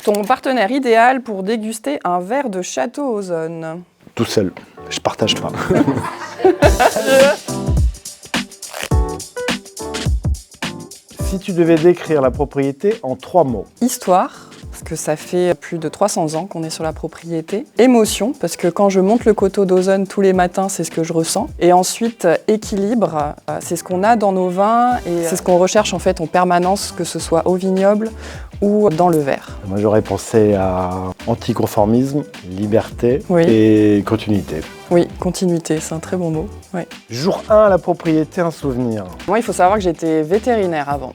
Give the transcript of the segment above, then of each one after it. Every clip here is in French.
Ton partenaire idéal pour déguster un verre de Château Ozonne? Tout seul, je partage pas. Si tu devais décrire la propriété en 3 mots. Histoire, parce que ça fait plus de 300 ans qu'on est sur la propriété. Émotion, parce que quand je monte le coteau d'Ozonne tous les matins, c'est ce que je ressens. Et ensuite, équilibre, c'est ce qu'on a dans nos vins et c'est ce qu'on recherche en fait en permanence, que ce soit au vignoble ou dans le verre. Moi, j'aurais pensé à anticonformisme, liberté et continuité. Oui, continuité, c'est un très bon mot. Oui. Jour 1 à la propriété, un souvenir. Moi, il faut savoir que j'étais vétérinaire avant.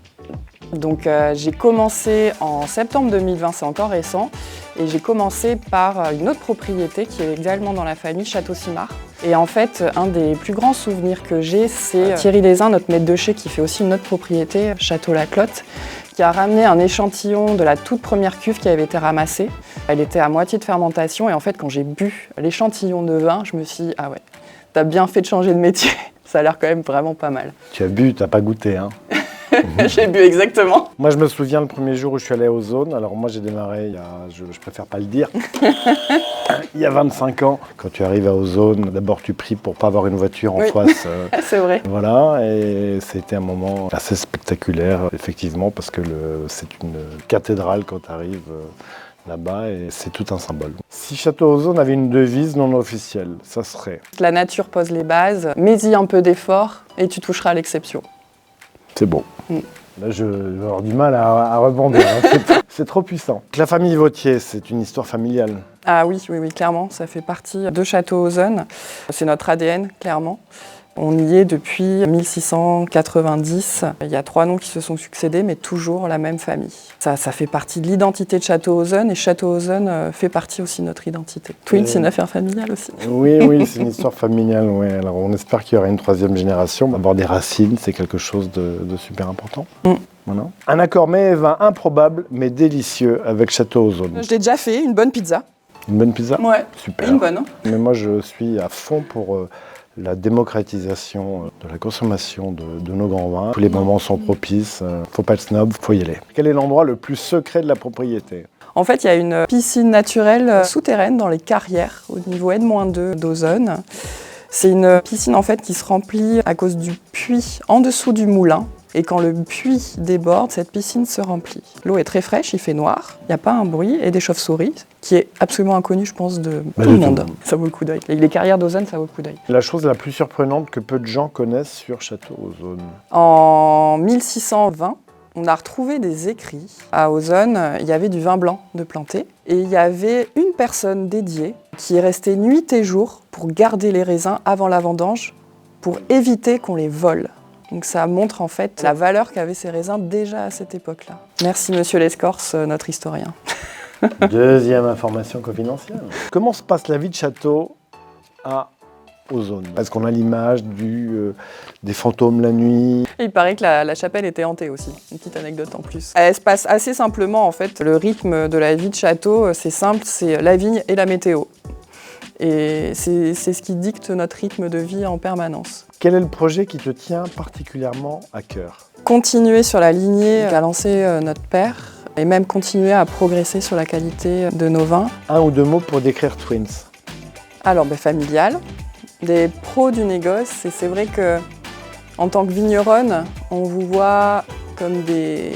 Donc j'ai commencé en septembre 2020, c'est encore récent, et j'ai commencé par une autre propriété qui est également dans la famille, Château-Simard. Et en fait, un des plus grands souvenirs que j'ai, c'est Thierry Lézin, notre maître de chai, qui fait aussi une autre propriété, Château-la-Clotte, qui a ramené un échantillon de la toute première cuve qui avait été ramassée. Elle était à moitié de fermentation, et en fait, quand j'ai bu l'échantillon de vin, je me suis dit « Ah ouais, t'as bien fait de changer de métier, ça a l'air quand même vraiment pas mal. » Tu as bu, t'as pas goûté, hein? J'ai bu exactement. Moi, je me souviens le premier jour où je suis allé à Ozonne. Alors moi, j'ai démarré, je préfère pas le dire, il y a 25 ans. Quand tu arrives à Ozonne, d'abord tu pries pour pas avoir une voiture en face. C'est vrai. Voilà, et c'était un moment assez spectaculaire, effectivement, parce que c'est une cathédrale quand tu arrives là-bas et c'est tout un symbole. Si Château Ozonne avait une devise non officielle, ça serait? La nature pose les bases, mets-y un peu d'effort et tu toucheras à l'exception. C'est beau. Là, je vais avoir du mal à rebondir. Hein. C'est trop puissant. La famille Vauthier, c'est une histoire familiale. Ah oui, clairement, ça fait partie de Château Ozonne. C'est notre ADN, clairement. On y est depuis 1690. Il y a 3 noms qui se sont succédés, mais toujours la même famille. Ça fait partie de l'identité de Château Ozonne, et Château Ozonne fait partie aussi de notre identité. Twin, c'est une affaire familiale aussi. Oui, c'est une histoire familiale. Ouais. Alors, on espère qu'il y aura une 3e génération. Avoir des racines, c'est quelque chose de super important. Voilà. Un accord mets et vin improbable, mais délicieux avec Château Ozonne. Je l'ai déjà fait, une bonne pizza. Une bonne pizza? Ouais. Super. Une bonne, hein. Mais moi, je suis à fond pour la démocratisation de la consommation de nos grands vins. Tous les moments sont propices, faut pas être snob, faut y aller. Quel est l'endroit le plus secret de la propriété? En fait, il y a une piscine naturelle souterraine dans les carrières, au niveau N-2 d'Ozonne. C'est une piscine en fait qui se remplit à cause du puits en dessous du moulin. Et quand le puits déborde, cette piscine se remplit. L'eau est très fraîche, il fait noir, il n'y a pas un bruit, et des chauves-souris, qui est absolument inconnu, je pense, de tout le monde. Ça vaut le coup d'œil. Les carrières d'Ozonne, ça vaut le coup d'œil. La chose la plus surprenante que peu de gens connaissent sur Château Ozonne. En 1620, on a retrouvé des écrits. À Ozonne, il y avait du vin blanc de planté, et il y avait une personne dédiée qui est restée nuit et jour pour garder les raisins avant la vendange, pour éviter qu'on les vole. Donc ça montre en fait la valeur qu'avaient ces raisins déjà à cette époque-là. Merci Monsieur Lescorce, notre historien. 2e information confidentielle. Comment se passe la vie de château à Ozonne? Est-ce qu'on a l'image des fantômes la nuit? Il paraît que la chapelle était hantée aussi, une petite anecdote en plus. Elle se passe assez simplement en fait. Le rythme de la vie de château, c'est simple, c'est la vigne et la météo. Et c'est ce qui dicte notre rythme de vie en permanence. Quel est le projet qui te tient particulièrement à cœur? Continuer sur la lignée qu'a lancée notre père et même continuer à progresser sur la qualité de nos vins. 1 ou 2 mots pour décrire Twins? Alors, familial, des pros du négoce, et c'est vrai que en tant que vigneronne, on vous voit comme des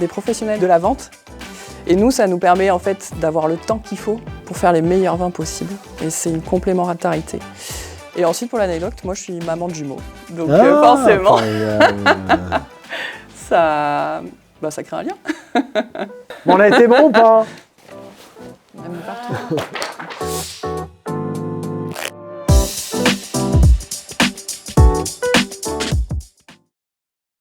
professionnels de la vente. Et nous, ça nous permet en fait d'avoir le temps qu'il faut pour faire les meilleurs vins possibles. Et c'est une complémentarité. Et ensuite, pour l'anecdote, moi, je suis maman de jumeaux. Donc forcément, ça crée un lien. Bon, on a été bon ou pas? Même partout.